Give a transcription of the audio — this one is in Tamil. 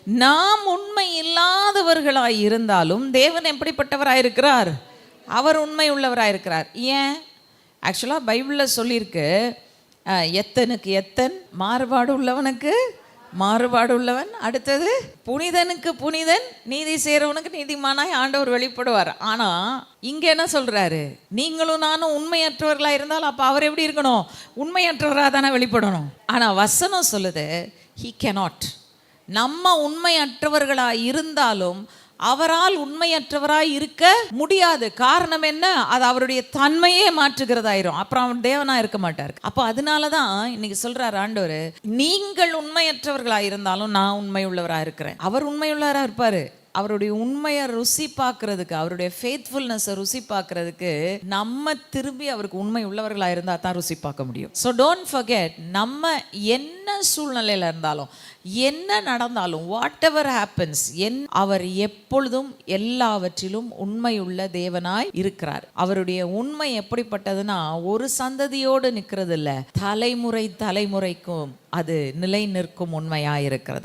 நாம் உண்மை இல்லாதவர்களாய் இருந்தாலும் தேவன் எப்படிப்பட்டவராயிருக்கிறார்? அவர் உண்மை உள்ளவராயிருக்கிறார். ஏன்? ஆக்சுவலாக பைபிளில் சொல்லியிருக்கு, எத்தனுக்கு எத்தன், மாறுபாடு உள்ளவனுக்கு மாறுபாடு உள்ளவன், அடுத்தது புனிதனுக்கு புனிதன், நீதி செய்கிறவனுக்கு நீதிமானாய் ஆண்டவர் வெளிப்படுவார். ஆனால் இங்கே என்ன சொல்கிறாரு? நீங்களும் நானும் உண்மையற்றவர்களாக இருந்தால் அப்போ அவர் எப்படி இருக்கணும்? உண்மையற்றவராக தானே வெளிப்படணும். ஆனால் வசனம் சொல்லுது he cannot. நம்ம உண்மையற்றவர்களாக இருந்தாலும் அவரால் உண்மையற்றவராய் இருக்க முடியாது. காரணம் என்ன? அது அவருடைய தன்மையே மாற்றுகிறதாயிரும். அப்புறம் அவர் தேவனா இருக்க மாட்டார். அப்போ அதனால தான் இன்னைக்கு சொல்றார் ஆண்டவர், நீங்கள் உண்மையற்றவர்களாக இருந்தாலும் நான் உண்மை உள்ளவராக இருக்கிறேன். அவர் உண்மை உள்ளவராக இருப்பாரு. அவருடைய உண்மையை ருசி பார்க்கறதுக்கு, அவருடைய ஃபேத்ஃபுல்னஸை ருசி பார்க்கறதுக்கு நம்ம திரும்பி அவருக்கு உண்மை உள்ளவர்களாக இருந்தால் தான் ருசி பார்க்க முடியும். ஸோ டோன்ட் ஃபர்கெட், நம்ம என்ன சூழ்நிலையில் இருந்தாலும், என்ன நடந்தாலும், வாட் எவர் ஹேப்பன்ஸ், அவர் எப்பொழுதும் எல்லாவற்றிலும் உண்மையுள்ள தேவனாய் இருக்கிறார். அவருடைய உண்மை எப்படிப்பட்டதுன்னா, ஒரு சந்ததியோடு நிற்கிறது இல்லை, தலைமுறை தலைமுறைக்கும் அது நிலை நிற்கும் உண்மையாக இருக்கிறது.